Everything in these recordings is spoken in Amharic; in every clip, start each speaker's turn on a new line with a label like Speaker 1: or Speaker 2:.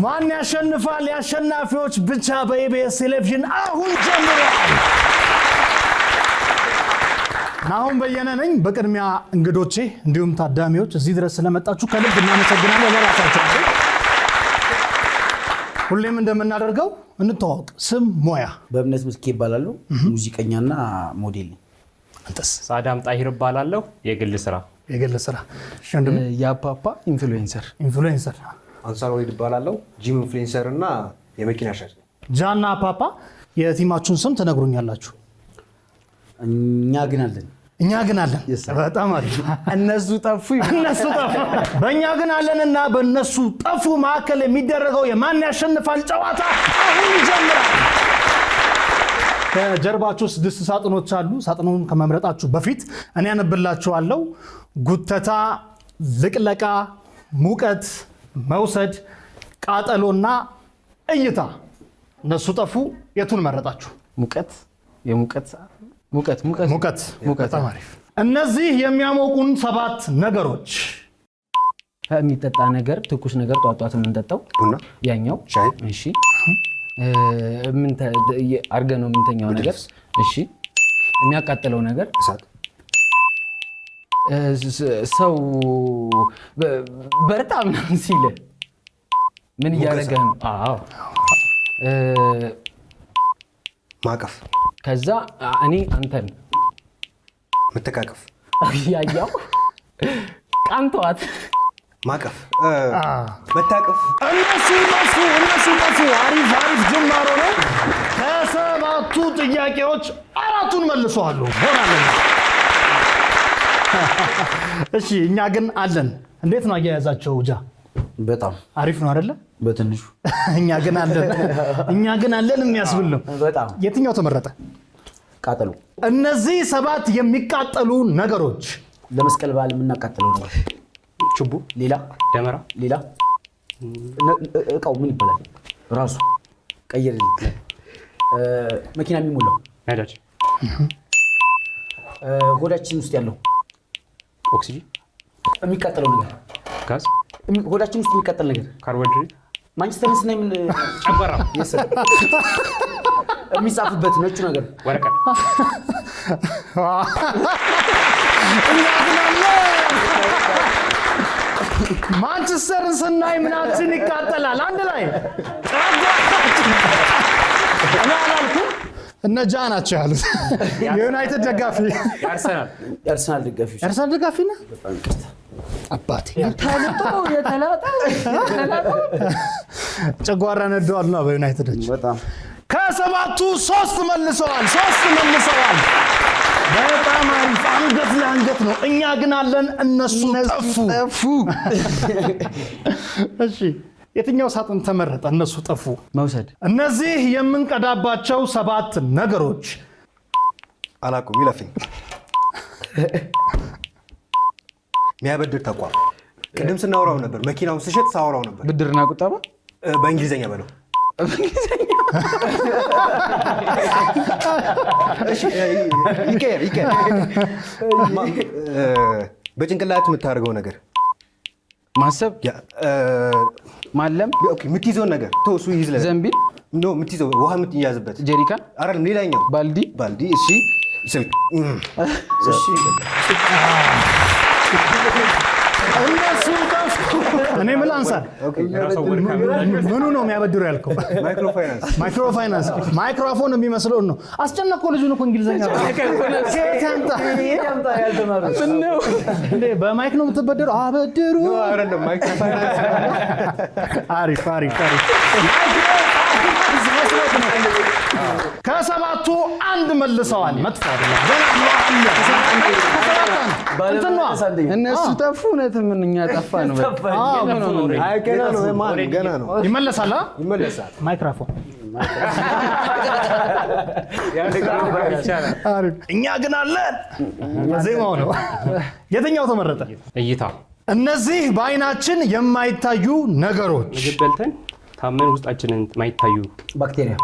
Speaker 1: ማን ያሸንፋል? ያሸናፊዎች ብቻ በኢቢኤስ ቴሌቪዥን አሁን ጀምሯል። ናሁን በየነ ነኝ። በቅድሚያ እንግዶቼ እንዲሁም ታዳሚዎች እዚህ ድረስ ስለመጣችሁ ከልብ እናመሰግናለን። ለራሳችሁ ሁሌም እንደምናደርገው እንተዋወቅ። ስም ሞያ
Speaker 2: በእምነት ምስኪ ይባላል። ሙዚቀኛና ሞዴል ነኝ።
Speaker 1: አንተስ?
Speaker 3: ሳዳም ጣሂር ይባላለሁ። የግል ስራ
Speaker 4: ያፓፓ ኢንፍሉዌንሰር
Speaker 5: አንሳር ወሊድ ይባላለሁ። ጂም ኢንፍሉዌንሰር እና የመኪና ሻጭ ነኝ።
Speaker 1: ጃና ፓፓ የቲማችሁን ስም ትነግሩኛላችሁ?
Speaker 2: እኛ ግን አለን።
Speaker 1: በጣም አሪፍ።
Speaker 4: እነሱ ጠፉ።
Speaker 1: በእኛ ግን አለንና በእነሱ ጠፉ መካከል የሚደረገው የማን ያሸንፋል ጨዋታ አሁን ይጀምራል። ከጀርባችሁ 6 ሳጥኖች አሉ። ሳጥኑን ከመምረጣችሁ በፊት እኔ ያነብላችኋለሁ። ጉተታ፣ ልቅለቃ፣ ሙቀት፣ መውሰድ፣ ቃጠሎና እይታ። እነሱ ጠፉ። የቱን መረጣችሁ? ሙቀት። በጣም አሪፍ። እነዚህ የሚያሞቁን 7 ነገሮች።
Speaker 4: የሚጠጣ ነገር፣ ትኩስ ነገር፣ ጧጧት የምንጠጣው
Speaker 5: ቡና፣
Speaker 4: ያኛው
Speaker 5: ሻይ።
Speaker 4: እሺ። አርገ ነው የምንተኛው ነገር። እሺ። የሚያቃጥለው ነገር
Speaker 5: እሳት።
Speaker 4: ሰው በርታ ምናምን ሲል ምን እያደረገህ ነው? አዎ።
Speaker 5: ማቀፍ።
Speaker 4: ከዛ እኔ አንተን
Speaker 5: መተቃቀፍ።
Speaker 4: ያያው ቃንተዋት
Speaker 5: ማቀፍ፣ መታቀፍ።
Speaker 1: እነሱ ጠፉ። አሪፍ ጅማሮ ነው። ከ7ቱ ጥያቄዎች 4ቱን መልሰዋል። እሺ፣ እኛ ግን አለን። እንዴት ነው አያያዛቸው? ጃ
Speaker 2: በጣም
Speaker 1: አሪፍ ነው አይደለ?
Speaker 2: በትንሹ
Speaker 1: እኛ ግን አለን የሚያስብል ነው።
Speaker 2: በጣም
Speaker 1: የትኛው ተመረጠ?
Speaker 2: ቃጠሎ።
Speaker 1: እነዚህ 7 የሚቃጠሉ ነገሮች።
Speaker 2: ለመስቀል በዓል የምናቃጥለው ነገር
Speaker 3: ችቦ፣
Speaker 2: ሌላ
Speaker 3: ደመራ፣
Speaker 2: ሌላ እቃው ምን ይባላል? ራሱ ቀየር። መኪና የሚሞላው
Speaker 3: ነዳጅ፣
Speaker 2: ሆዳችን ውስጥ ያለው
Speaker 3: ኦክሲጂን፣
Speaker 2: የሚቃጠለው ነገር
Speaker 3: ጋዝ፣
Speaker 2: ሆዳችን ውስጥ የሚቃጠል ነገር
Speaker 3: ካርቦሃይድሬት፣
Speaker 2: ማንቸስተር ስናይ ምን
Speaker 3: ጨጓራ፣
Speaker 2: የሚጻፍበት ነጩ ነገር
Speaker 3: ወረቀት።
Speaker 1: ማንቸስተርን ስናይ ምናችን ይቃጠላል። አንድ ላይ እኔ አላልኩም፣ እነ ጃ ናቸው ያሉት። የዩናይትድ ደጋፊ፣
Speaker 2: የአርሰናል
Speaker 1: ደጋፊ ነህ? አባቴ ጨጓራ ነደዋልና በዩናይትዶች። ከ7ቱ 3 መልሰዋል። በጣም አሪፍ። አንገት ለአንገት ነው። እኛ ግን አለን፣ እነሱ ጠፉ። እሺ፣ የትኛው ሳጥን ተመረጠ? እነሱ ጠፉ።
Speaker 4: መውሰድ።
Speaker 1: እነዚህ የምንቀዳባቸው 7 ነገሮች።
Speaker 5: አላውቅም፣ ይለፍኝ። የሚያበድር ተቋም። ቅድም ስናወራው ነበር፣ መኪናውን ስሸጥ ሳወራው ነበር።
Speaker 4: ብድርና ቁጠባ
Speaker 5: በእንግሊዘኛ በለው። ይቀየር። በጭንቅላት የምታደርገው ነገር።
Speaker 4: ማሰብ፣ ማለም፣
Speaker 5: የምትይዘውን ነገር እሱ ይይዝ።
Speaker 4: ዘንቢል፣
Speaker 5: የምትይዘው ውሃ የምትያዝበት
Speaker 4: ጀሪካን
Speaker 5: አይደለም፣ ሌላኛው
Speaker 4: ባልዲ።
Speaker 5: እሺ፣ ስልክ።
Speaker 1: እነሱ ጠፉ። እኔ ምን አንሳል? ምኑ ነው የሚያበድሩ ያልከው? ማይክሮፋይናንስ። ማይክሮፎን የሚመስለውን ነው። አስጨነቀው ልጁን እኮ እንግሊዘኛ በማይክ ነው የምትበደረው? አበድሩ። አሪፍ። ከ7ቱ 1 መልሰዋል። መጥፎ አይደለም።
Speaker 4: እነሱ ጠፉ። እውነትም እኛ ጠፋን።
Speaker 5: ገና ነው።
Speaker 1: ይመለሳል። ማይክሮፎን። እኛ ግን አለን። ዜማው ነው። የትኛው ተመረጠ?
Speaker 3: እይታ።
Speaker 1: እነዚህ በአይናችን የማይታዩ ነገሮች።
Speaker 3: ምግብ በልተን ታመን ውስጣችንን የማይታዩ
Speaker 2: ባክቴሪያ።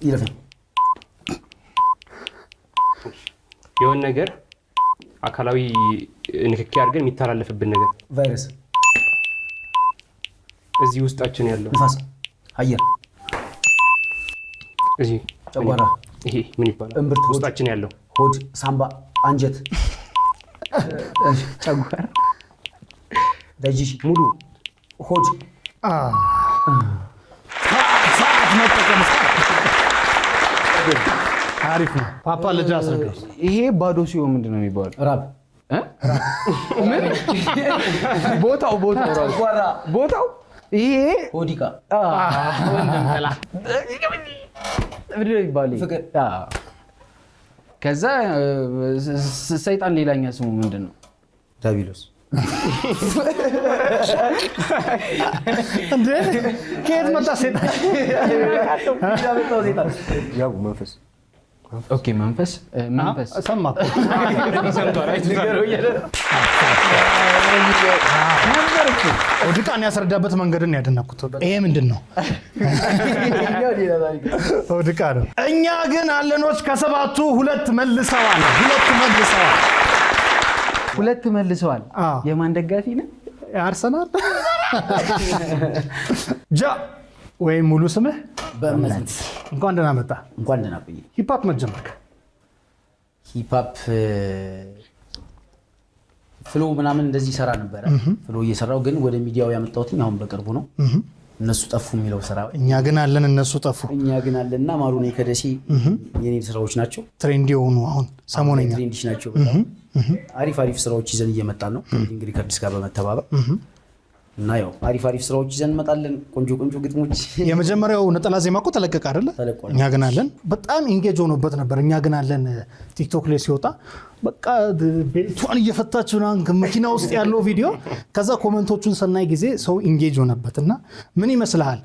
Speaker 2: ይለፈኝ።
Speaker 3: የሆነ ነገር አካላዊ ንክኪ አድርገን የሚተላለፍብን ነገር።
Speaker 2: ቫይረስ።
Speaker 3: እዚህ ውስጣችን ያለው
Speaker 2: ንፋስ፣ አየር፣
Speaker 3: እዚህ
Speaker 2: ጨጓራ፣
Speaker 3: ይሄ ምን ይባላል?
Speaker 2: እምብርት፣ ሆድ፣
Speaker 3: ውስጣችን ያለው
Speaker 2: ሆድ፣ ሳምባ፣ አንጀት፣
Speaker 4: ጨጓራ፣
Speaker 2: ዳይጀሽን፣
Speaker 3: ሙሉ
Speaker 2: ሆድ፣
Speaker 1: ሰዓት መጠቀም አሪፍ ነው። ፓፓ ልጅ አስረዳው።
Speaker 4: ይሄ ባዶ ሲሆን ምንድን ነው የሚባለው?
Speaker 2: ራብ፣
Speaker 4: ምን ቦታው ቦታው ይሄ
Speaker 2: ሆዲቃ፣
Speaker 4: ምንድን ነው የሚባለው?
Speaker 2: ፍቅር፣
Speaker 4: ከዛ ሰይጣን ሌላኛ ስሙ ምንድን ነው?
Speaker 2: ዳቢሎስ፣
Speaker 1: እንዴ ከየት መጣ ሴጣን?
Speaker 5: ያው መንፈስ
Speaker 4: ኦኬ መንፈስ
Speaker 1: ሰማ ኦድቃን ያስረዳበት መንገድን ያደነኩት። ይሄ ምንድን ነው? ኦድቃ ነው። እኛ ግን አለኖች ከሰባቱ ሁለት መልሰዋል።
Speaker 4: ሁለት መልሰዋል። የማን ደጋፊ ነው?
Speaker 1: አርሰናል። ጃ ወይም ሙሉ ስምህ
Speaker 2: በእምነት
Speaker 1: እንኳን ደህና መጣ።
Speaker 2: እንኳን ደህና ቆይ።
Speaker 1: ሂፕሆፕ መጀመርክ?
Speaker 2: ሂፕሆፕ ፍሎ ምናምን እንደዚህ ሰራ ነበረ። ፍሎ እየሰራው ግን ወደ ሚዲያው ያመጣሁት አሁን በቅርቡ ነው። እነሱ ጠፉ የሚለው ስራ
Speaker 1: እኛ ግን አለን እነሱ ጠፉ።
Speaker 2: እኛ ግን አለና ማሩኔ ከደሴ የኔ ስራዎች ናቸው።
Speaker 1: ትሬንድ የሆኑ አሁን ሰሞነኛ
Speaker 2: ትሬንዲሽ ናቸው። በጣም አሪፍ ስራዎች ይዘን እየመጣን ነው እንግዲህ ከአዲስ ጋር በመተባበር እና ያው አሪፍ ስራዎች ይዘን እንመጣለን። ቆንጆ ግጥሞች።
Speaker 1: የመጀመሪያው ነጠላ ዜማ እኮ ተለቀቀ አይደለ?
Speaker 2: ተለቋል።
Speaker 1: እኛ ግን አለን በጣም ኢንጌጅ ሆኖበት ነበር። እኛ ግን አለን ቲክቶክ ላይ ሲወጣ በቃ ቤቷን እየፈታች መኪና ውስጥ ያለው ቪዲዮ፣ ከዛ ኮመንቶቹን ሰናይ ጊዜ ሰው ኢንጌጅ ሆነበት እና ምን ይመስልሃል?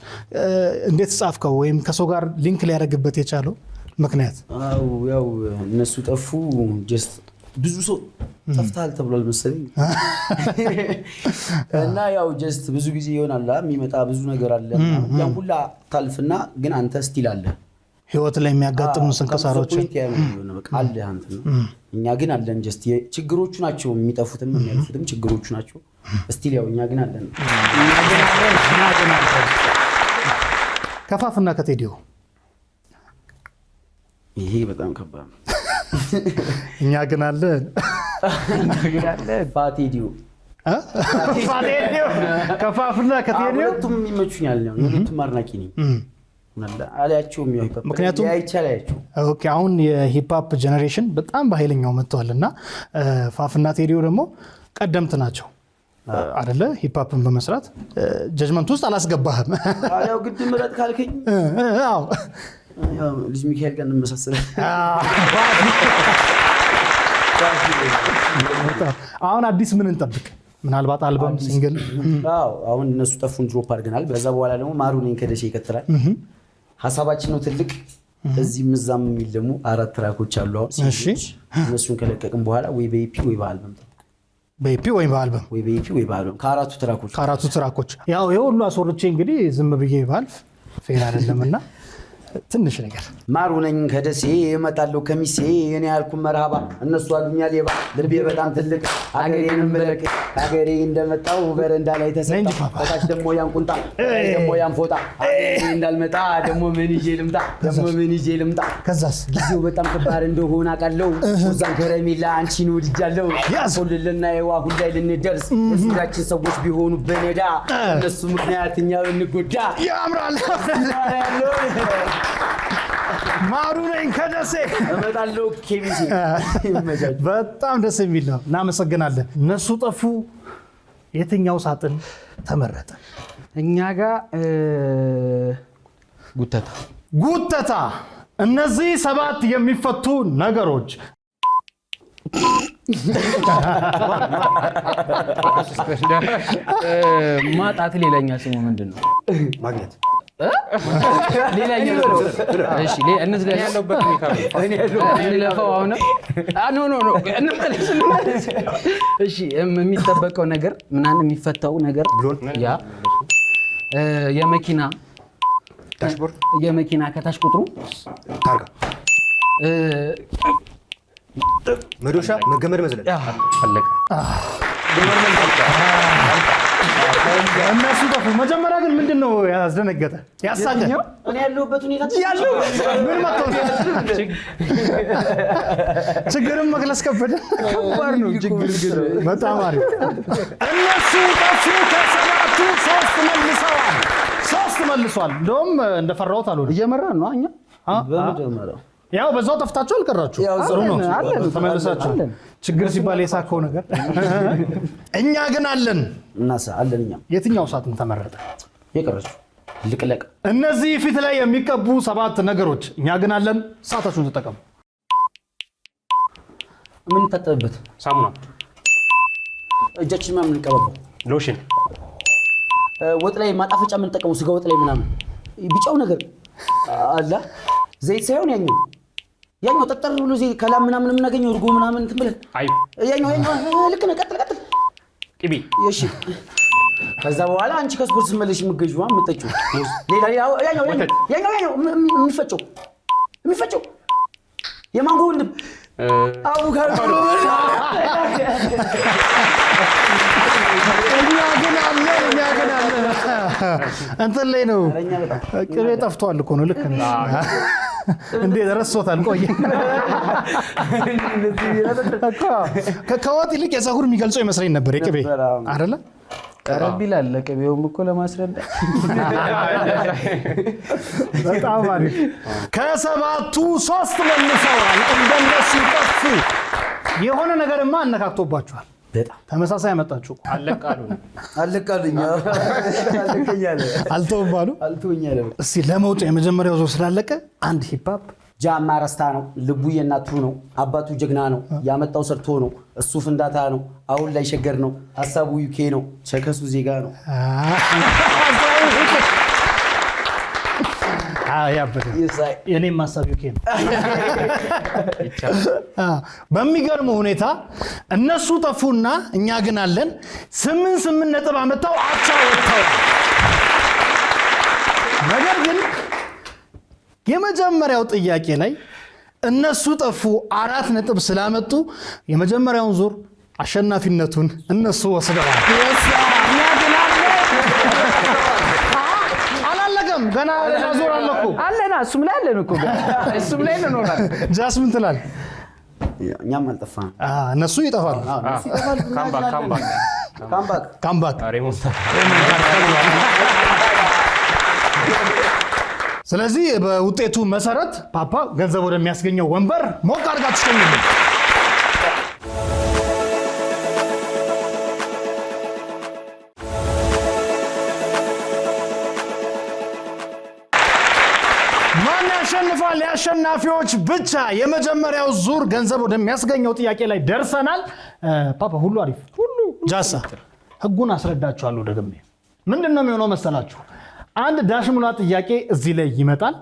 Speaker 1: እንዴት ጻፍከው ወይም ከሰው ጋር ሊንክ ሊያደርግበት የቻለው ምክንያት?
Speaker 2: ያው እነሱ ጠፉ ጀስት ብዙ ሰው ጠፍታል ተብሏል መሰለኝ እና ያው ጀስት ብዙ ጊዜ ይሆናል የሚመጣ ብዙ ነገር አለ። ያን ሁላ ታልፍና ግን አንተ ስቲል አለ
Speaker 1: ህይወት ላይ የሚያጋጥሙ ስንከሳሮችን
Speaker 2: አለ አንተ ነው። እኛ ግን አለን ጀስት ችግሮቹ ናቸው የሚጠፉትም የሚያልፉትም ችግሮቹ ናቸው። ስቲል ያው እኛ ግን አለን።
Speaker 1: ከፋፍና ከቴዲዮ
Speaker 2: ይሄ በጣም ከባድ ነው።
Speaker 1: እኛ ግን አለን
Speaker 2: ፋቴዲዮ
Speaker 1: ከፋፍና ከቴዲዮ
Speaker 2: ሁለቱም ይመቹኛል። ሁለቱም አድናቂ ነኝ። አላያቸውም
Speaker 1: ምክንያቱም ኦኬ አሁን የሂፕሆፕ ጀነሬሽን በጣም በኃይለኛው መጥተዋል እና ፋፍና ቴዲዮ ደግሞ ቀደምት ናቸው አይደለ? ሂፕሆፕን በመስራት ጀጅመንት ውስጥ አላስገባህም።
Speaker 2: ያው ግድ ምረጥ ካልከኝ
Speaker 1: አዎ
Speaker 2: ልጅ ሚካኤል ጋር እንመሳሰላለን።
Speaker 1: አሁን አዲስ ምን እንጠብቅ? ምናልባት አልበም፣ ሲንግል?
Speaker 2: አሁን እነሱ ጠፉን ድሮፕ አድርገናል። በዛ በኋላ ደግሞ ማሩኔ ከደሴ ይቀጥላል። ሀሳባችን ነው ትልቅ። እዚህም እዛም የሚል ደግሞ 4 ትራኮች አሉ። አሁን እነሱን ከለቀቅን በኋላ ወይ በኢፒ ወይ በአልበም ከአራቱ
Speaker 1: ትራኮች ያው የሁሉ አስወርቼ እንግዲህ ዝም ብዬ ባልፍ ፌር አይደለምና ትንሽ ነገር
Speaker 2: ማሩ ነኝ ከደሴ እመጣለሁ ከሚሴ እኔ ያልኩ መርሃባ እነሱ አሉኛ ሌባ ልቤ በጣም ትልቅ አገሬን ምለቅ አገሬ እንደመጣው በረንዳ ላይ ተሰጣ ታች ደሞ ያን ቁንጣ ደሞ ያን ፎጣ እንዳልመጣ ደሞ ምን ይዤ ልምጣ
Speaker 1: ከዛስ
Speaker 2: ጊዜው በጣም ከባድ እንደሆነ አውቃለሁ ዛን ከረሜላ አንቺን ወድጃለሁ ያሶልልና የዋ ሁላይ ልንደርስ እዚያችን ሰዎች ቢሆኑ በነዳ እነሱ ምክንያት እኛ እንጎዳ
Speaker 1: ያምራል ማሩ ነኝ ከደሴ
Speaker 2: እመጣለሁ ኬሚሲ
Speaker 1: በጣም ደስ የሚል ነው። እናመሰግናለን። እነሱ ጠፉ የትኛው ሳጥን ተመረጠ?
Speaker 4: እኛ ጋር
Speaker 1: ጉተታ። እነዚህ 7 የሚፈቱ ነገሮች
Speaker 4: ማጣት ሌላኛ ስሙ ምንድን ነው?
Speaker 5: ማግኘት
Speaker 4: ሌላኛ እሺ እነዚህ ላይ ያለበት ሁኔታ እንለፈው አሁን ኖ እሺ የሚጠበቀው ነገር ምናምን የሚፈታው ነገር ያ የመኪና
Speaker 5: ዳሽቦርድ
Speaker 4: የመኪና ከታች ቁጥሩ
Speaker 5: ታርጋ መዶሻ ገመድ መዝለል
Speaker 3: አለቀ።
Speaker 1: እነሱ ጠፉ። መጀመሪያ ግን ምንድነው ያስደነገጠ ያሳቀ
Speaker 2: እኔ ያለሁበት ሁኔታ
Speaker 1: ያለው ምን መጥቶ ችግርም መግለጽ ከበደ
Speaker 4: ከባድ ነው ችግር ግን
Speaker 1: በጣም አሪፍ። እነሱ ጠፉ። ከሰባቱ ሶስት መልሷል። እንደውም እንደፈራሁት አልሆነም።
Speaker 4: እየመራን ነው እኛ
Speaker 2: በመጀመሪያው
Speaker 1: ያው በዛው ጠፍታችሁ አልቀራችሁ። ጥሩ ነው ተመልሳችሁ። ችግር ሲባል የሳከው ነገር እኛ ግን አለን
Speaker 2: አለን። እኛም
Speaker 1: የትኛው ሰዓትን ተመረጠ?
Speaker 2: የቀረችው ልቅለቅ።
Speaker 1: እነዚህ ፊት ላይ የሚቀቡ 7 ነገሮች እኛ ግን አለን። ሰዓታችሁን ተጠቀሙ።
Speaker 2: ምን ተጠበበት?
Speaker 3: ሳሙና፣
Speaker 2: እጃችን ምናምን እንቀባባው፣
Speaker 3: ሎሽን፣
Speaker 2: ወጥ ላይ ማጣፈጫ የምንጠቀመው ስጋ ወጥ ላይ ምናምን ቢጫው ነገር አላ ዘይት ሳይሆን ያኛው ጠጠር ብሎ ዘይት ከላም ምናምን የምናገኘው እርጎ ምናምን እንትን ብለን ያኛው ልክ ነህ። ቀጥል
Speaker 3: ቅቤ።
Speaker 2: እሺ ከዛ በኋላ አንቺ ከስፖርት ስትመለሽ የምትገዢው የምትጠጪው ሌላ ያኛው የሚፈጨው የማንጎ ወንድም አቮካዶ።
Speaker 1: እኛ ግን አለን እንትን ላይ ነው። ቅቤ ጠፍቷል እኮ ነው። ልክ ነህ። እንዴት ረስቶታል? ቆየ ከወጥ ይልቅ የፀጉር የሚገልጸው ይመስለኝ ነበር የቅቤ አይደለ?
Speaker 4: ቀረብ ይላል። ለቅቤውም እኮ ለማስረዳት
Speaker 1: በጣም አሪፍ። ከሰባቱ 3 መልሰዋል። እንደነሱ ጠፉ። የሆነ ነገርማ አነካክቶባችኋል።
Speaker 2: በጣም
Speaker 1: ተመሳሳይ ያመጣችሁ
Speaker 2: አለቃሉኝ
Speaker 1: አልተውባሉ። እስቲ ለመውጫ የመጀመሪያው ዙር ስላለቀ አንድ ሂፕሆፕ
Speaker 2: ጃማ ረስታ ነው። ልቡ የእናቱ ነው። አባቱ ጀግና ነው። ያመጣው ሰርቶ ነው። እሱ ፍንዳታ ነው። አሁን ላይ ሸገር ነው። ሀሳቡ ዩኬ ነው። ቸከሱ ዜጋ ነው።
Speaker 1: የኔም ሀሳብ ዩኬ ነው። በሚገርም ሁኔታ እነሱ ጠፉና እኛ ግን አለን 8 ነጥብ አመጣው አቻ ወጥተዋል። ነገር ግን የመጀመሪያው ጥያቄ ላይ እነሱ ጠፉ 4 ነጥብ ስላመጡ የመጀመሪያውን ዙር አሸናፊነቱን እነሱ ወስደዋል። አላለቀም ገና ዙር አለኩ
Speaker 4: አለና እሱም ላይ አለን እኮ እሱም ላይ እንኖራለን።
Speaker 1: ጃስምን ትላል።
Speaker 2: እኛም አልጠፋንም።
Speaker 1: እነሱ ይጠፋሉ። ካምባክ ስለዚህ በውጤቱ መሰረት ፓፓ ገንዘብ ወደሚያስገኘው ወንበር ሞቅ አድርጋችሁ ሸኙልኝ። ማን ያሸንፋል? የአሸናፊዎች ብቻ የመጀመሪያው ዙር ገንዘብ ወደሚያስገኘው ጥያቄ ላይ ደርሰናል። ፓፓ ሁሉ አሪፍ ሁሉ ጃሳ ህጉን አስረዳችኋለሁ ደግሜ። ምንድነው የሚሆነው መሰላችሁ? አንድ ዳሽ ሙላ ጥያቄ እዚህ ላይ ይመጣል።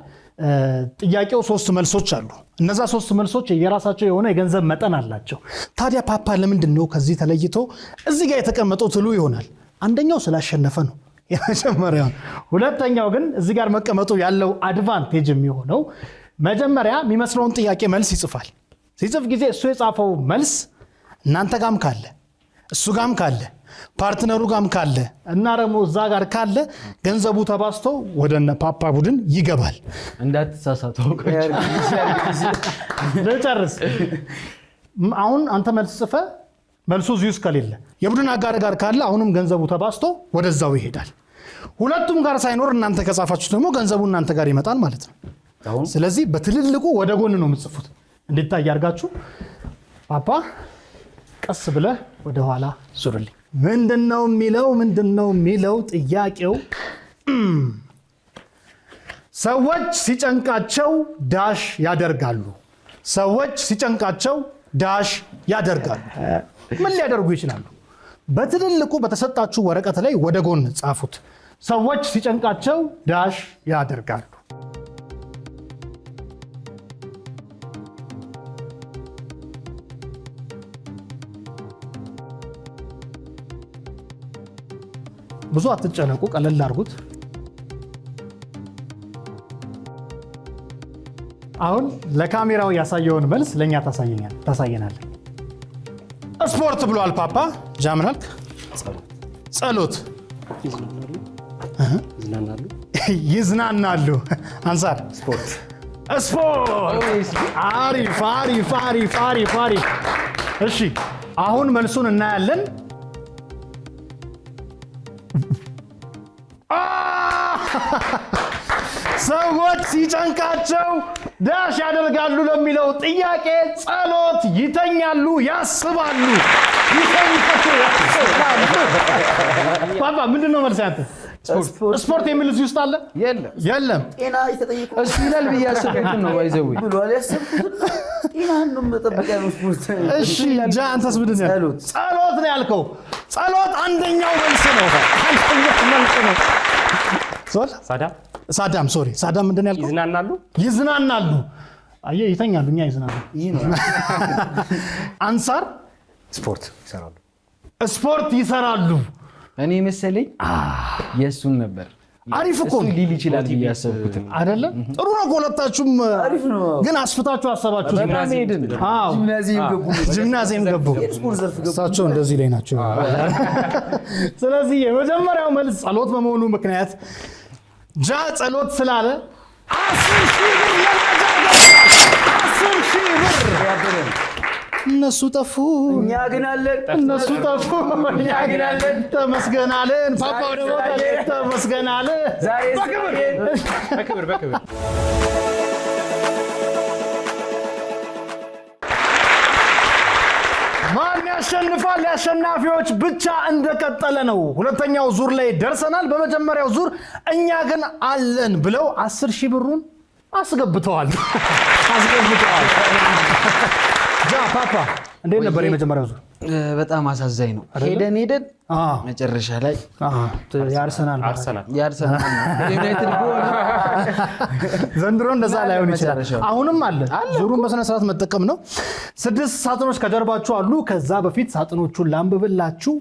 Speaker 1: ጥያቄው 3 መልሶች አሉ። እነዛ 3 መልሶች የራሳቸው የሆነ የገንዘብ መጠን አላቸው። ታዲያ ፓፓ ለምንድነው ከዚህ ተለይቶ እዚህ ጋር የተቀመጠው ትሉ ይሆናል። አንደኛው ስላሸነፈ ነው የመጀመሪያው። ሁለተኛው ግን እዚህ ጋር መቀመጡ ያለው አድቫንቴጅ የሚሆነው መጀመሪያ የሚመስለውን ጥያቄ መልስ ይጽፋል። ሲጽፍ ጊዜ እሱ የጻፈው መልስ እናንተ ጋም ካለ እሱ ጋም ካለ ፓርትነሩ ጋም ካለ እና ደግሞ እዛ ጋር ካለ ገንዘቡ ተባስቶ ወደነ ፓፓ ቡድን ይገባል።
Speaker 4: እንዳትሳሳቱ
Speaker 1: ለጨርስ አሁን አንተ መልስ ጽፈ መልሱ ዚዩስ ከሌለ የቡድን አጋር ጋር ካለ አሁንም ገንዘቡ ተባስቶ ወደዛው ይሄዳል። ሁለቱም ጋር ሳይኖር እናንተ ከጻፋችሁ ደግሞ ገንዘቡ እናንተ ጋር ይመጣል ማለት ነው። ስለዚህ በትልልቁ ወደ ጎን ነው የምትጽፉት። እንድታይ አድርጋችሁ ፓፓ ቀስ ብለህ ወደ ኋላ ዙርልኝ። ምንድነው የሚለው ጥያቄው? ሰዎች ሲጨንቃቸው ዳሽ ያደርጋሉ። ሰዎች ሲጨንቃቸው ዳሽ ያደርጋሉ። ምን ሊያደርጉ ይችላሉ? በትልልቁ በተሰጣችሁ ወረቀት ላይ ወደ ጎን ጻፉት። ሰዎች ሲጨንቃቸው ዳሽ ያደርጋሉ። ብዙ አትጨነቁ፣ ቀለል አድርጉት። አሁን ለካሜራው ያሳየውን መልስ ለኛ ታሳየናለህ። ስፖርት ብሏል ፓፓ። ጃምናልክ ጸሎት ይዝናናሉ። አንሳር
Speaker 5: ስፖርት
Speaker 1: አሪፍ። እሺ አሁን መልሱን እናያለን። ሰዎች ሲጨንቃቸው ዳሽ ያደርጋሉ ለሚለው ጥያቄ ጸሎት ይተኛሉ፣ ያስባሉ። ፓፓ ምንድን ነው መልስ ያንተ? ስፖርት የሚል እዚህ ውስጥ አለ? የለም።
Speaker 2: ጤና የተጠየቁ
Speaker 4: እሱ ይላል ብዬ አሰብኩት ነው ባይዘው
Speaker 2: ብሏል። ያሰብኩት ጤናህን ነው መጠበቂያ ነው ስፖርት።
Speaker 1: እሺ አንተስ ምንድን ነው? ጸሎት ነው ያልከው። ጸሎት አንደኛው መልስ ነው። ሳዳም ሶሪ፣ ሳዳም ምንድን ነው ያልከው? ይዝናናሉ። አየህ ይተኛሉ፣ እኛ ይዝናናሉ። አንሳር ስፖርት ይሰራሉ።
Speaker 4: እኔ መሰለኝ የእሱን ነበር።
Speaker 1: አሪፍ እኮ
Speaker 4: እሱ ሊል ይችላል ብዬ አሰብኩት
Speaker 1: አይደለ? ጥሩ ነው። ሁለታችሁም ግን አስፍታችሁ አሰባችሁ። ጂምናዚየም ገቡ። እሳቸው እንደዚህ ላይ ናቸው። ስለዚህ የመጀመሪያው መልስ ጸሎት በመሆኑ ምክንያት ጸሎት ስላለ 10,000 ብር ለማጃ ገባ። 10,000 ብር። እነሱ ጠፉ፣ እኛ ግን አለን። እነሱ ጠፉ፣ እኛ ግን አለን። ተመስገን አለን። ፓፓ ወደ ቦታ ተመስገን አለ። በክብር ማን ያሸንፋል? የአሸናፊዎች ብቻ እንደቀጠለ ነው። ሁለተኛው ዙር ላይ ደርሰናል። በመጀመሪያው ዙር እኛ ግን አለን ብለው 10,000 ብሩን አስገብተዋል። ፓፓ እንዴት ነበር የመጀመሪያው ዙር?
Speaker 4: በጣም አሳዛኝ ነው። ሄደን መጨረሻ ላይ
Speaker 1: የአርሰናል
Speaker 4: ዩናይትድ ጎል።
Speaker 1: ዘንድሮ እንደዛ ላይሆን ይችላል። አሁንም አለ። ዙሩን በስነ ስርዓት መጠቀም ነው። 6 ሳጥኖች ከጀርባችሁ አሉ። ከዛ በፊት ሳጥኖቹን ላንብብላችሁ።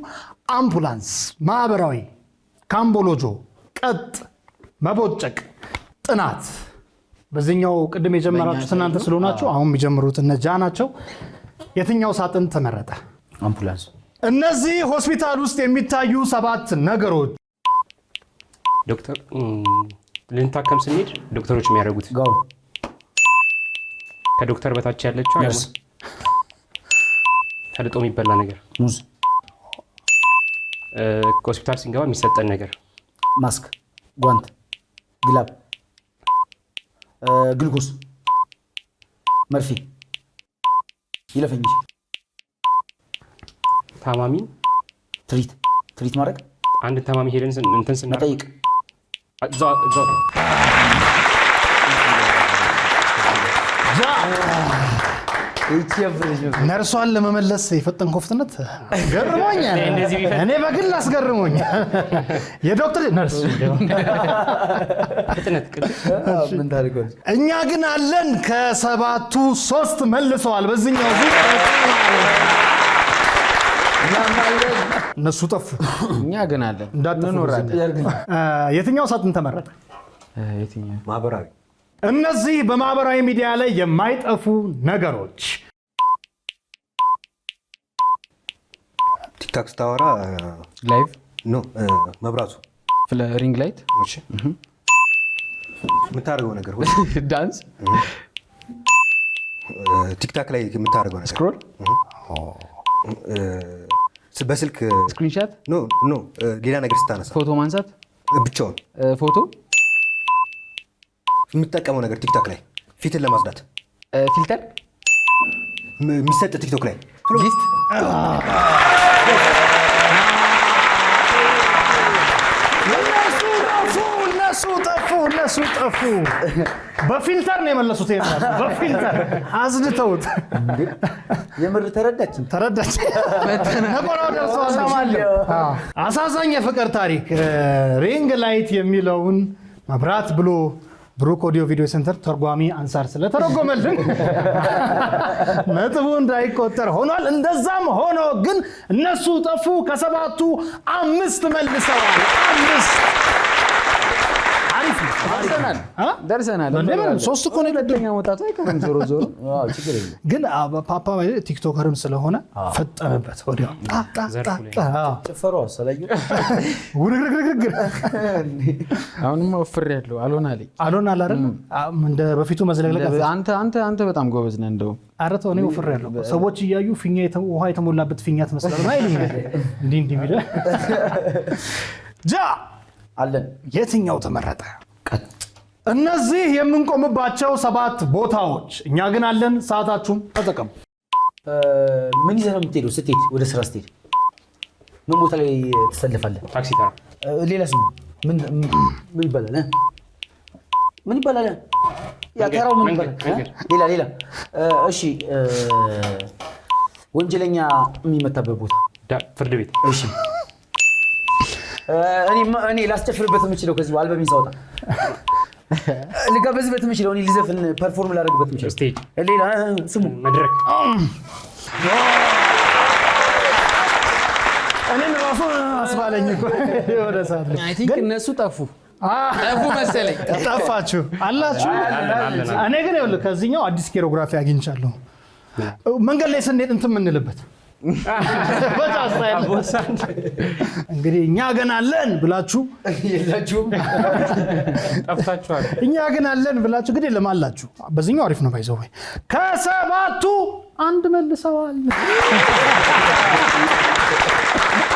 Speaker 1: አምቡላንስ፣ ማህበራዊ፣ ካምቦሎጆ፣ ቀጥ፣ መቦጨቅ፣ ጥናት። በዚህኛው ቅድም የጀመራችሁት እናንተ ስለሆናችሁ አሁን የሚጀምሩት እነጃ ናቸው። የትኛው ሳጥን ተመረጠ?
Speaker 4: አምቡላንስ።
Speaker 1: እነዚህ ሆስፒታል ውስጥ የሚታዩ 7 ነገሮች።
Speaker 3: ዶክተር ልንታከም ስንሄድ ዶክተሮች የሚያደርጉት ከዶክተር በታች ያለችው ተልጦ የሚበላ ነገር።
Speaker 2: ሙዝ።
Speaker 3: ከሆስፒታል ስንገባ የሚሰጠን ነገር
Speaker 2: ማስክ፣ ጓንት፣ ግላብ፣ ግልኮስ፣ መርፌ። ይለፈኝ።
Speaker 3: ታማሚ
Speaker 2: ትሪት ማድረግ።
Speaker 3: አንድ ታማሚ ሄደን እንትን
Speaker 2: መጠይቅ።
Speaker 1: ነርሷን ለመመለስ የፈጠንከው ፍጥነት ገርሞኛል። እኔ በግል አስገርሞኝ። የዶክተር ነርስ እኛ ግን አለን። ከ7ቱ 3 መልሰዋል። በዚህኛው ዙር እነሱ ጠፉ፣
Speaker 4: እኛ ግን አለን።
Speaker 1: የትኛው ሳጥን ተመረጠ?
Speaker 5: ማህበራዊ።
Speaker 1: እነዚህ በማህበራዊ ሚዲያ ላይ የማይጠፉ ነገሮች።
Speaker 5: ቲክታክ ስታወራ
Speaker 4: ላይቭ
Speaker 5: መብራቱ፣
Speaker 4: ሪንግ ላይት፣
Speaker 5: የምታደርገው ነገር
Speaker 4: ዳንስ፣
Speaker 5: ቲክታክ ላይ የምታደርገው ነገር
Speaker 4: ስክሮል፣
Speaker 5: በስልክ
Speaker 4: ስክሪንሻት፣
Speaker 5: ሌላ ነገር ስታነሳ፣
Speaker 4: ፎቶ ማንሳት፣
Speaker 5: ብቻውን
Speaker 4: ፎቶ
Speaker 5: የምትጠቀመው ነገር ቲክቶክ ላይ ፊትን ለማጽዳት
Speaker 4: ፊልተር
Speaker 5: የሚሰጥ ቲክቶክ ላይ
Speaker 4: ጊፍት።
Speaker 1: እነሱ ጠፉ። በፊልተር ነው የመለሱት። በፊልተር አዝድተውት
Speaker 2: የምር ተረዳችን።
Speaker 1: ነቆራው ደርሰዋል። አሳዛኝ የፍቅር ታሪክ። ሪንግ ላይት የሚለውን መብራት ብሎ ብሩክ ኦዲዮ ቪዲዮ ሴንተር ተርጓሚ አንሳር ስለተረጎመልን ነጥቡ እንዳይቆጠር ሆኗል። እንደዛም ሆኖ ግን እነሱ ጠፉ። ከ7ቱ 5 መልሰዋል። አሪፍ ነው።
Speaker 4: ደርሰናል።
Speaker 1: ሶስት እኮ ነው
Speaker 4: ሁለተኛ መውጣቱ አይቀርም ዞሮ ዞሮ
Speaker 2: ችግር የለም።
Speaker 1: ግን ፓፓ ቲክቶከርም ስለሆነ ፈጠነበት ወዲያው
Speaker 2: ጭፈሯ ሰላዩ
Speaker 1: ውርግርግርግር
Speaker 4: አሁንማ ወፍሬያለሁ። አልሆን አለኝ
Speaker 1: አይደል? እንደ በፊቱ መዝለግለግ
Speaker 4: አንተ በጣም ጎበዝ ነህ። እንደውም
Speaker 1: ኧረ ተው፣ እኔ ወፍሬያለሁ። ሰዎች እያዩ ውሃ የተሞላበት ፊኛ ትመስላለህ አይሉኝ? እንዲህ የሚለው ጃ
Speaker 2: አለን።
Speaker 1: የትኛው ተመረጠ? እነዚህ የምንቆምባቸው 7 ቦታዎች እኛ ግን አለን። ሰዓታችሁን ተጠቀሙ።
Speaker 2: ምን ይዘህ ነው የምትሄደው? ስትሄድ ወደ ስራ ስትሄድ ምን ቦታ ላይ ትሰልፋለህ?
Speaker 3: ታክሲ ተራ።
Speaker 2: ሌላስ ምን ይባላል? ምን ይባላል? ያ ተራው ምን ይባላል? ሌላ እሺ፣ ወንጀለኛ የሚመታበት ቦታ
Speaker 3: ፍርድ ቤት።
Speaker 2: እሺ፣ እኔ ላስጨፍርበት የምችለው ከዚህ አልበሚን ሳወጣ ልጋበዝበት የምችለው እኔ ልዘፍን ፐርፎርም ላደርግበት የምችለው
Speaker 3: ስቴጅ።
Speaker 2: ሌላ ስሙ
Speaker 3: መድረክ።
Speaker 1: እኔን ራሱ አስባለኝ እኮ ወደ ሰዓት ላይ
Speaker 4: አይ ቲንክ እነሱ ጠፉ መሰለኝ።
Speaker 1: ጠፋችሁ አላችሁ። እኔ ግን ይኸውልህ ከዚህኛው አዲስ ኬሮግራፊ አግኝቻለሁ። መንገድ ላይ ስንሄድ እንትን የምንልበት እንግዲህ እኛ ግን አለን ብላችሁ
Speaker 2: የላችሁም፣
Speaker 3: ጠፍታችኋል።
Speaker 1: እኛ ግን አለን ብላችሁ ግን የለም አላችሁ። በዚህኛው አሪፍ ነው። ባይዘው ከ7ቱ አንድ መልሰዋል።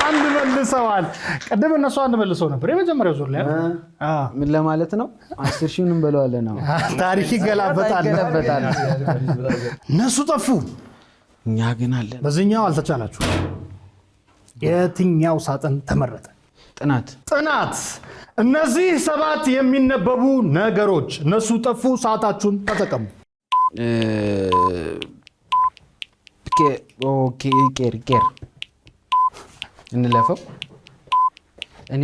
Speaker 1: አንድ መልሰዋል። ቀደም እነሱ አንድ መልሰው ነበር የመጀመሪያው ዙር ላይ።
Speaker 4: ምን ለማለት ነው? 10 ሺህ እንበለዋለን ነው።
Speaker 1: ታሪክ ይገላበጣል። እነሱ ጠፉ፣
Speaker 4: እኛ ግን አለን።
Speaker 1: በዚህኛው አልተቻላችሁ። የትኛው ሳጥን ተመረጠ? ጥናት። እነዚህ 7 የሚነበቡ ነገሮች እነሱ ጠፉ። ሰዓታችሁን ተጠቀሙ።
Speaker 4: ቄር እንለፈው። እኔ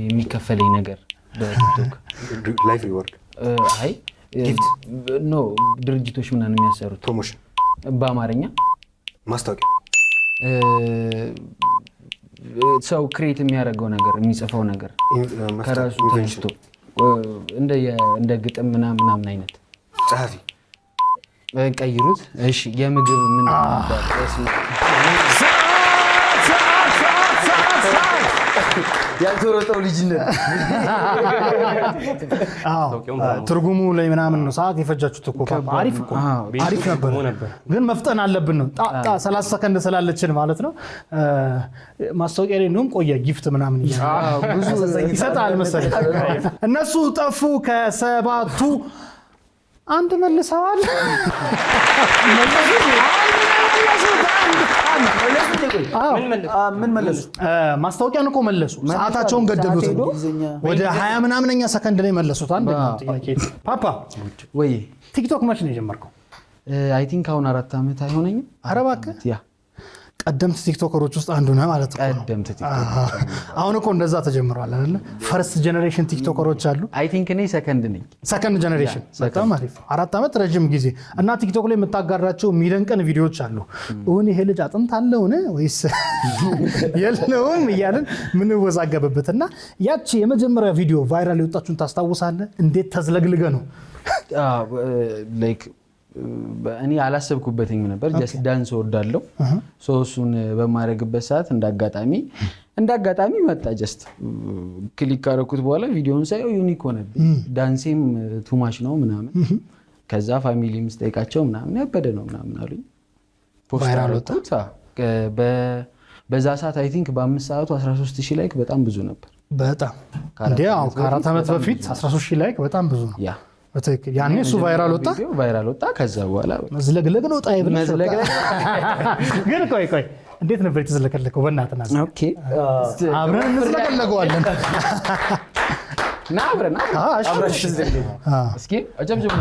Speaker 4: የሚከፈለኝ ነገር በቲክቶክ
Speaker 5: ላይፍ ሪዋርድ፣
Speaker 4: አይ ኖ ድርጅቶች ምናምን የሚያሰሩት
Speaker 5: ፕሮሞሽን፣
Speaker 4: በአማርኛ
Speaker 5: ማስታወቂያ፣
Speaker 4: ሰው ክሬት የሚያደርገው ነገር የሚጽፈው ነገር ከራሱ ተነስቶ እንደ ግጥም ምናምን አይነት
Speaker 5: ጸሐፊ
Speaker 4: ቀይሩት። እሺ የምግብ ምን
Speaker 2: ያልተወረጠው ልጅነት
Speaker 1: ትርጉሙ ላይ ምናምን ነው ሰዓት የፈጃችሁት እኮ። አሪፍ እኮ አሪፍ ነበር፣ ግን መፍጠን አለብን ነው። 30 ሰከንድ ስላለችን ማለት ነው። ማስታወቂያ ላይ እንደውም ቆየ ጊፍት ምናምን ይሰጣል መሰለኝ። እነሱ ጠፉ። ከ7ቱ አንድ መልሰዋል።
Speaker 2: ምን መለሱ?
Speaker 1: ማስታወቂያን እኮ መለሱ። ሰዓታቸውን ገደሉት። ወደ 20 ምናምነኛ ሰከንድ ላይ መለሱት። አንደኛው ጥያቄ ፓፓ
Speaker 4: ወይ
Speaker 1: ቲክቶክ መች ነው የጀመርከው?
Speaker 4: አይ ቲንክ አሁን 4 ዓመት አይሆነኝም።
Speaker 1: ኧረ እባክህ
Speaker 4: ያ
Speaker 1: ቀደምት ቲክቶከሮች ውስጥ አንዱ ነህ ማለት ነው።
Speaker 4: ቀደምት ቲክቶከሮች
Speaker 1: አሁን እኮ እንደዛ ተጀምሯል አይደል? ፈርስት ጀነሬሽን ቲክቶከሮች አሉ።
Speaker 4: አይ ቲንክ እኔ ሰከንድ ነኝ።
Speaker 1: ሰከንድ ጀነሬሽን በጣም አሪፍ። 4 ዓመት ረጅም ጊዜ እና ቲክቶክ ላይ የምታጋራቸው የሚደንቀን ቪዲዮዎች አሉ። እውን ይሄ ልጅ አጥንት አለውን ወይስ የለውም እያልን ምንወዛገብበት እና ያቺ የመጀመሪያ ቪዲዮ ቫይራል የወጣችሁን ታስታውሳለህ? እንዴት ተዝለግልገ ነው?
Speaker 4: ላይክ እኔ አላሰብኩበትም ነበር። ጀስት ዳንስ ወዳለው እሱን በማድረግበት ሰዓት እንዳጋጣሚ መጣ። ጀስት ክሊክ ካረኩት በኋላ ቪዲዮውን ሳየው ዩኒክ ሆነብኝ። ዳንሴም ቱማች ነው ምናምን። ከዛ ፋሚሊ ምስጠይቃቸው ምናምን ያበደ ነው ምናምን አሉኝ። ፖስት አደረኩት። በዛ ሰዓት አይ ቲንክ በ5 ሰዓቱ 13000 ላይክ በጣም ብዙ ነበር።
Speaker 1: በጣም እንዴ! አዎ ከ4 ዓመት በፊት 13000 ላይክ በጣም ብዙ ነው።
Speaker 4: ያ
Speaker 1: በትክክል ያኔ እሱ ቫይራል ወጣ። ከዛ በኋላ
Speaker 2: መዝለግለግ ነው ጣይ ብለህ
Speaker 4: መዝለግለግ።
Speaker 1: ግን ቆይ እንዴት ነበር የተዝለቀለቀው? በእናትህ ና
Speaker 4: ኦኬ
Speaker 1: አብረን እንዝለቀለቀዋለን።
Speaker 4: ና አብረን እስኪ አጀብጀብ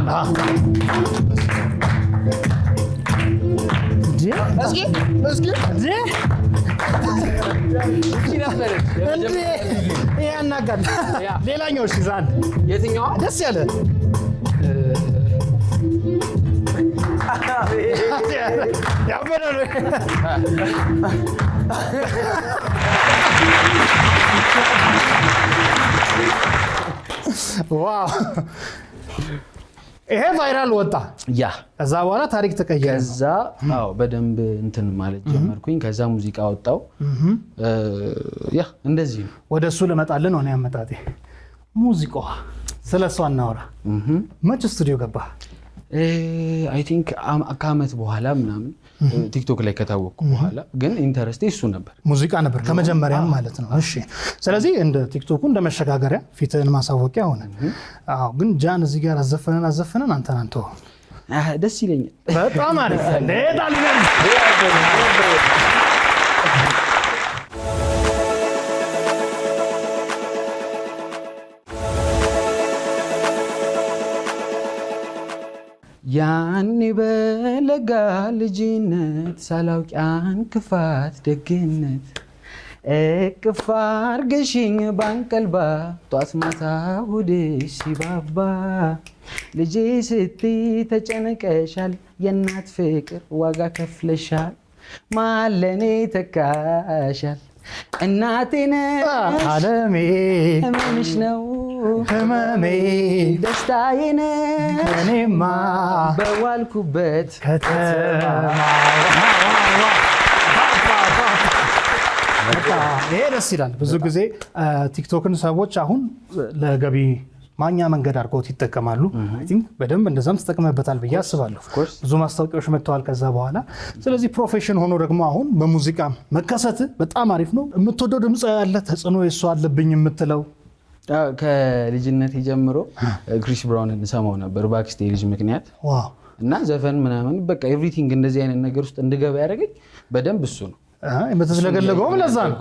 Speaker 1: ያናጋል። ሌላኛው እሺ ዛን
Speaker 4: የትኛዋ
Speaker 1: ደስ ያለ ዋው ይሄ ቫይራል ወጣ።
Speaker 4: ያ
Speaker 1: ከዛ በኋላ ታሪክ ተቀየረ።
Speaker 4: ከዛ በደንብ እንትን ማለት ጀመርኩኝ። ከዛ ሙዚቃ ወጣው። ያ እንደዚህ ነው።
Speaker 1: ወደ እሱ ልመጣልን ሆነ ያመጣጤ ሙዚቃዋ ስለሷ እናወራ። መች ስቱዲዮ ገባ?
Speaker 4: አይ ቲንክ ከአመት በኋላ ምናምን ቲክቶክ ላይ ከታወቅኩ በኋላ ግን ኢንተረስቴ እሱ ነበር፣
Speaker 1: ሙዚቃ ነበር ከመጀመሪያም ማለት ነው። እሺ ስለዚህ እንደ ቲክቶኩ እንደ መሸጋገሪያ ፊትህን ማሳወቂያ ሆነ። አዎ ግን ጃን እዚህ ጋር አዘፈነን አንተን አንተ
Speaker 4: ደስ ይለኛል።
Speaker 1: በጣም አሪፍ ለዳል
Speaker 4: ያኔ በለጋ ልጅነት ሳላውቅ ያን ክፋት ደግነት እቅፍ አርገሽኝ ባንቀልባ ጧት ማታ ሆድሽ ሲባባ ልጄ ስትይ ተጨነቀሻል፣ የእናት ፍቅር ዋጋ ከፍለሻል፣ ማለኔ ተካሻል እናቴ ነሽ
Speaker 1: ዓለሜ
Speaker 4: ህመምሽ ነው
Speaker 1: ህመሜ
Speaker 4: ደስታዬ ነሽ
Speaker 1: እኔማ
Speaker 4: በዋልኩበት
Speaker 1: ከተማ። ይሄ ደስ ይላል። ብዙ ጊዜ ቲክቶክን ሰዎች አሁን ለገቢ ማኛ መንገድ አድርገውት ይጠቀማሉ። በደንብ እንደዛም ተጠቅመበታል ብዬ አስባለሁ። ብዙ ማስታወቂያዎች መጥተዋል ከዛ በኋላ። ስለዚህ ፕሮፌሽን ሆኖ ደግሞ አሁን በሙዚቃ መከሰት በጣም አሪፍ ነው። የምትወደው ድምፅ ያለ ተጽዕኖ የሱ አለብኝ የምትለው?
Speaker 4: ከልጅነት ጀምሮ ክሪስ ብራውንን ሰማው ነበር ባክስቴጅ ምክንያት እና ዘፈን ምናምን በቃ ኤቭሪቲንግ እንደዚህ አይነት ነገር ውስጥ እንድገባ ያደረገኝ በደንብ እሱ ነው።
Speaker 1: የምትስለገለገውም ለዛ ነው።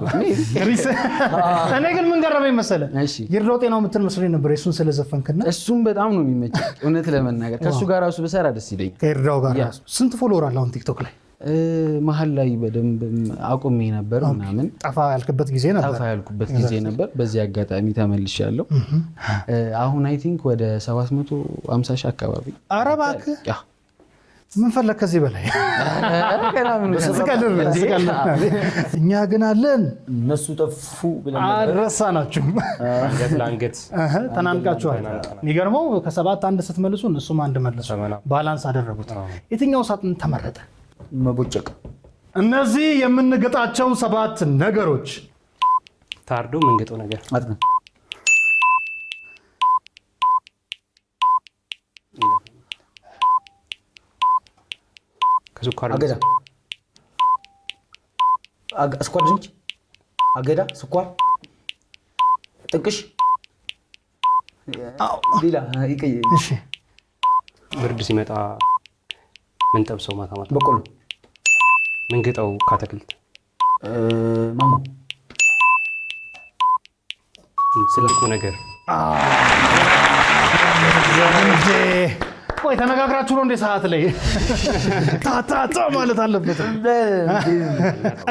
Speaker 1: እኔ ግን ምን ገረመኝ መሰለህ? ይርዳው ጤናው የምትል መስሎኝ ነበር የሱን ስለዘፈንክና።
Speaker 4: እሱም በጣም ነው የሚመቸኝ እውነት ለመናገር ከእሱ ጋር ራሱ ብሰራ ደስ ይለኛል።
Speaker 1: ከይርዳው ጋር ራሱ ስንት ፎሎወር አለ አሁን ቲክቶክ ላይ?
Speaker 4: መሀል ላይ በደንብ አቁሜ ነበር ምናምን
Speaker 1: ጠፋ ያልክበት ጊዜ ነበር። በዚህ አጋጣሚ ተመልሻለሁ።
Speaker 4: አሁን አይ ቲንክ ወደ 750 ሺህ አካባቢ።
Speaker 1: ኧረ እባክህ ምን ፈለግ ከዚህ በላይ? እኛ ግን አለን
Speaker 2: እነሱ ጠፉ ብለን
Speaker 1: አልረሳናችሁም።
Speaker 3: ለአንገት
Speaker 1: ተናንቃችኋል። የሚገርመው ከ7 1 ስትመልሱ እነሱም 1 መለሱ። ባላንስ አደረጉት። የትኛው ሳጥን ተመረጠ?
Speaker 2: መቦጨቅ።
Speaker 1: እነዚህ የምንገጣቸው 7 ነገሮች
Speaker 3: ታርዶ የምንገጠው ነገር
Speaker 2: አገዳ፣ ስኳር ድንች፣ አገዳ፣ ስኳር፣ ጥንቅሽ፣ ሌላ ይቀየር።
Speaker 1: እሺ
Speaker 3: ብርድ ሲመጣ ምን ጠብሰው ማታ ማታ
Speaker 2: በቆሎ፣
Speaker 3: ምን ገጠው ከአትክልት
Speaker 2: ማንጎ፣
Speaker 3: ትልቁ ነገር
Speaker 1: ቆይ ተነጋግራችሁ ነው እንደ ሰዓት ላይ ታታታ ማለት አለበት።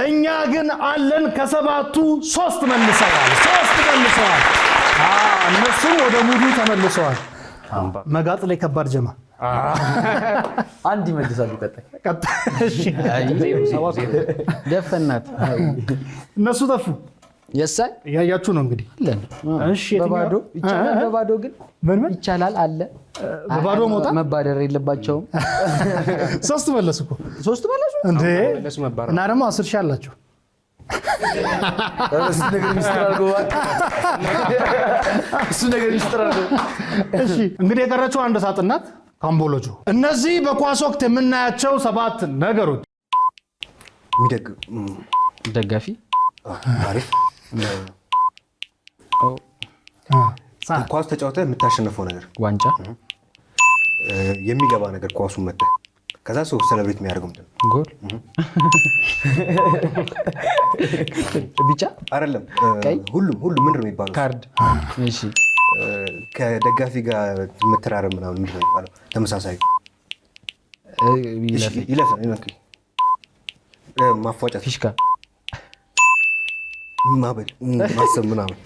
Speaker 1: እኛ ግን አለን ከ7ቱ 3 መልሰዋል። እነሱም ወደ ሙዱ ተመልሰዋል። መጋጥ ላይ ከባድ ጀማ
Speaker 2: አንድ ይመልሳሉ።
Speaker 4: ደፈናት
Speaker 1: እነሱ ጠፉ።
Speaker 4: የሳይ
Speaker 1: እያያችሁ ነው እንግዲህ።
Speaker 4: እሺ በባዶ ይቻላል። በባዶ ግን ምን ይቻላል አለ።
Speaker 1: በባዶ መውጣት
Speaker 4: መባደር የለባቸውም።
Speaker 1: 3 መለሱ እኮ
Speaker 4: 3 መለሱ
Speaker 1: እንዴ! እና ደግሞ 10 ሺህ አላቸው።
Speaker 2: እሱ ነገር ይስተራል።
Speaker 1: እሺ እንግዲህ የቀረችው 1 ሳጥን ናት። ካምቦሎጆ። እነዚህ በኳስ ወቅት የምናያቸው 7 ነገሮች
Speaker 4: ደጋፊ
Speaker 5: አሪፍ ኳስ ተጫውተህ የምታሸንፈው ነገር
Speaker 4: ዋንጫ፣
Speaker 5: የሚገባ ነገር ኳሱን መተህ ከዛ ሰው ሰለብሬት የሚያደርገው ምንድን ነው?
Speaker 4: ጎል፣ ቢጫ
Speaker 5: አይደለም፣ ሁሉም ምንድን ነው የሚባለው?
Speaker 4: ካርድ። እሺ
Speaker 5: ከደጋፊ ጋር መተራረብ ምናምን ምንድን ነው የሚባለው? ተመሳሳይ ይለፍ ማፏጨት፣
Speaker 4: ፊሽካ፣
Speaker 5: ማበል፣ ማሰብ ምናምን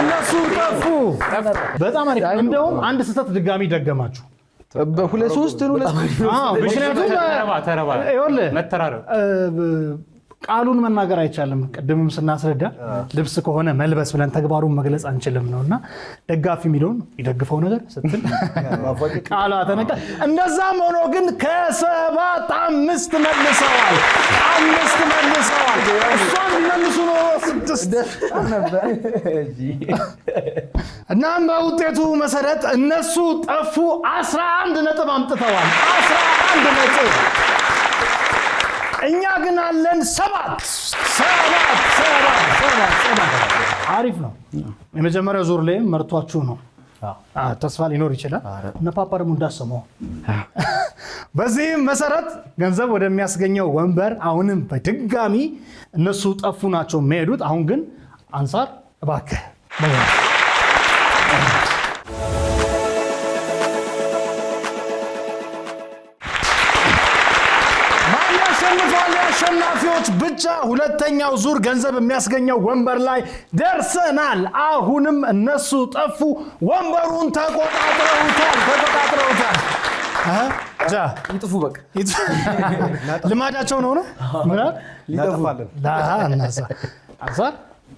Speaker 1: እነሱ ጠፉ። በጣም አሪፍ። እንደውም 1 ስህተት ድጋሚ ደገማችሁ።
Speaker 4: በሁለት ሶስት ነው
Speaker 1: ምክንያቱም
Speaker 3: ተረባ
Speaker 1: ይኸውልህ
Speaker 3: መተራረብ
Speaker 1: ቃሉን መናገር አይቻልም። ቅድምም ስናስረዳ ልብስ ከሆነ መልበስ ብለን ተግባሩን መግለጽ አንችልም ነውና ደጋፊ የሚለውን ይደግፈው ነገር ስትል ቃሏ ተነቀ። እንደዛም ሆኖ ግን ከ7 5 መልሰዋል። 5 መልሰዋል። እሷን ሊመልሱ ነው 6 እናም በውጤቱ መሰረት እነሱ ጠፉ 11 ነጥብ አምጥተዋል። 11 ነጥብ እኛ ግን አለን 7 አሪፍ ነው። የመጀመሪያው ዙር ላይ መርቷችሁ ነው። ተስፋ ሊኖር ይችላል። እነ ፓፓ ደግሞ እንዳሰማው በዚህም መሰረት ገንዘብ ወደሚያስገኘው ወንበር አሁንም በድጋሚ እነሱ ጠፉ ናቸው የሚሄዱት። አሁን ግን አንሳር እባክህ አሸናፊዎች ብቻ ሁለተኛው ዙር ገንዘብ የሚያስገኘው ወንበር ላይ ደርሰናል። አሁንም እነሱ ጠፉ። ወንበሩን ተቆጣጥረውታል።
Speaker 2: ይጥፉ በቃ
Speaker 1: ልማዳቸው ነው።
Speaker 5: ይጠፋለን።
Speaker 1: አንሳር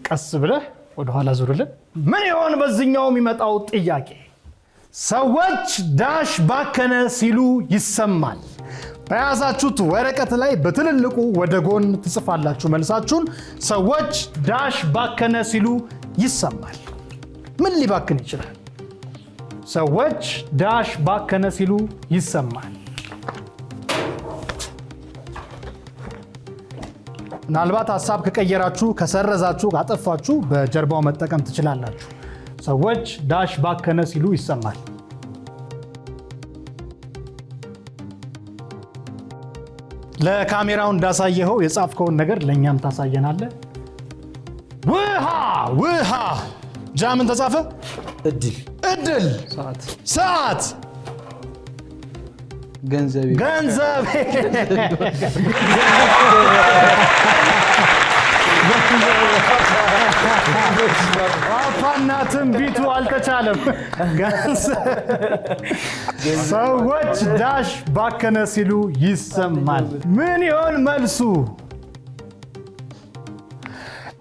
Speaker 1: ቀስ ብለህ ወደኋላ ዙርልን። ምን ይሆን በዚህኛው የሚመጣው ጥያቄ? ሰዎች ዳሽ ባከነ ሲሉ ይሰማል። በያዛችሁት ወረቀት ላይ በትልልቁ ወደ ጎን ትጽፋላችሁ መልሳችሁን። ሰዎች ዳሽ ባከነ ሲሉ ይሰማል። ምን ሊባክን ይችላል? ሰዎች ዳሽ ባከነ ሲሉ ይሰማል። ምናልባት ሀሳብ ከቀየራችሁ፣ ከሰረዛችሁ፣ ካጠፋችሁ በጀርባው መጠቀም ትችላላችሁ። ሰዎች ዳሽ ባከነ ሲሉ ይሰማል። ለካሜራው እንዳሳየኸው የጻፍከውን ነገር ለኛም ታሳየናለህ። ውሃ ጃምን ተጻፈ። እድል ሰዓት
Speaker 4: ገንዘብ
Speaker 1: አፋና ትንቢቱ አልተቻለም። ሰዎች ዳሽ ባከነ ሲሉ ይሰማል። ምን ይሆን መልሱ?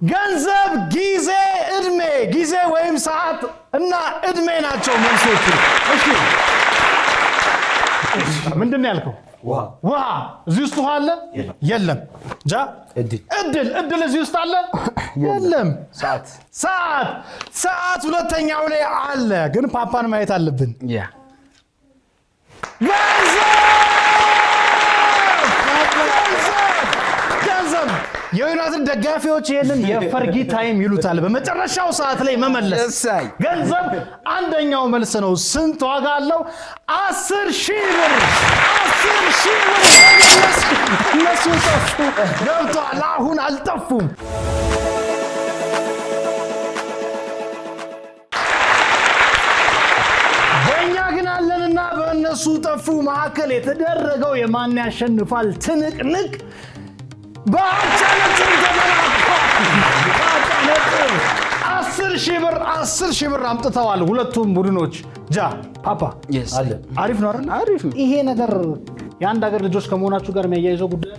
Speaker 1: ገንዘብ፣ ጊዜ፣ እድሜ። ጊዜ ወይም ሰዓት እና እድሜ ናቸው መልሶቹ። እሺ ምንድን ነው ያልከው? ውሃ። እዚህ ውስጥ ውሃ አለ? የለም። እድል እዚህ ውስጥ አለ? የለም። ሰዓት ሁለተኛው ላይ አለ፣ ግን ፓፓን ማየት አለብን። ገንዘብ። የዩናይትድ ደጋፊዎች ይህንን የፈርጊ ታይም ይሉታል። በመጨረሻው ሰዓት ላይ መመለስ። ገንዘብ አንደኛው መልስ ነው። ስንት ዋጋ አለው? 10,000 ብር። 10,000 ብር መመለስ። እነሱ ጠፉ፣ ገብተዋል። አሁን አልጠፉም። በእኛ ግን አለንና በእነሱ ጠፉ መካከል የተደረገው የማን ያሸንፋል ትንቅንቅ በአቻ ነጥብ ተጠናቋል። 10,000 ብር አምጥተዋል ሁለቱም ቡድኖች። ፓፓ አሪፍ ነው አይደል?
Speaker 4: አሪፍ ነው።
Speaker 1: ይሄ ነገር የአንድ ሀገር ልጆች ከመሆናችሁ ጋር የሚያያይዘው ጉዳይ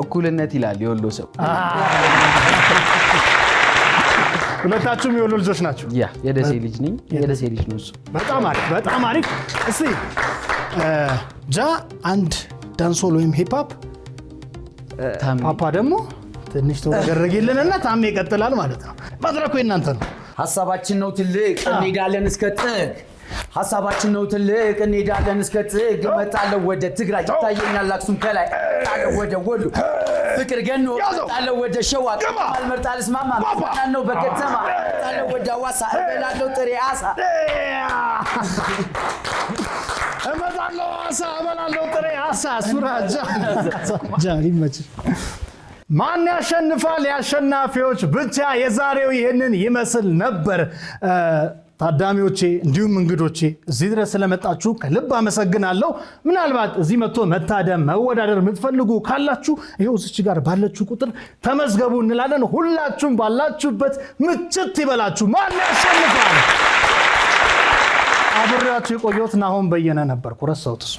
Speaker 4: እኩልነት ይላል የወሎ ሰው።
Speaker 1: ሁለታችሁም የወሎ ልጆች ናቸው።
Speaker 4: የደሴ ልጅ ነኝ። የደሴ ልጅ ነው እሱ።
Speaker 1: በጣም አሪፍ። እስቲ አንድ ዳንሶል ወይም ሂፕሆፕ፣ ፓፓ ደግሞ ትንሽ ተወገረግልንና ታሜ ይቀጥላል ማለት ነው። መድረኩ የእናንተ ነው።
Speaker 2: ሀሳባችን ነው ትልቅ እንሄዳለን እስከ ጥግ። ሀሳባችን ነው ትልቅ እንሄዳለን እስከ ጥግ። እመጣለሁ ወደ ትግራይ ይታየኛል አክሱም ከላይ። እመጣለሁ ወደ ወሎ ፍቅር ገኖ። እመጣለሁ ወደ ሸዋ አልመርጥ አልስማማ ነው በከተማ። እመጣለሁ ወደ ሐዋሳ እበላለሁ ጥሬ አሳ።
Speaker 1: እመጣለሁ አሳ እበላለሁ ጥሬ አሳ። ሱራጃ ይመች። ማን ያሸንፋል? የአሸናፊዎች ብቻ። የዛሬው ይህንን ይመስል ነበር። ታዳሚዎቼ እንዲሁም እንግዶቼ እዚህ ድረስ ስለመጣችሁ ከልብ አመሰግናለሁ። ምናልባት እዚህ መጥቶ መታደም መወዳደር የምትፈልጉ ካላችሁ ይኸው እዚች ጋር ባለችሁ ቁጥር ተመዝገቡ እንላለን። ሁላችሁም ባላችሁበት ምችት ይበላችሁ። ማን ያሸንፋል? አብሬያችሁ የቆየሁት ናሆም በየነ ነበርኩ። ረሳሁት እሱ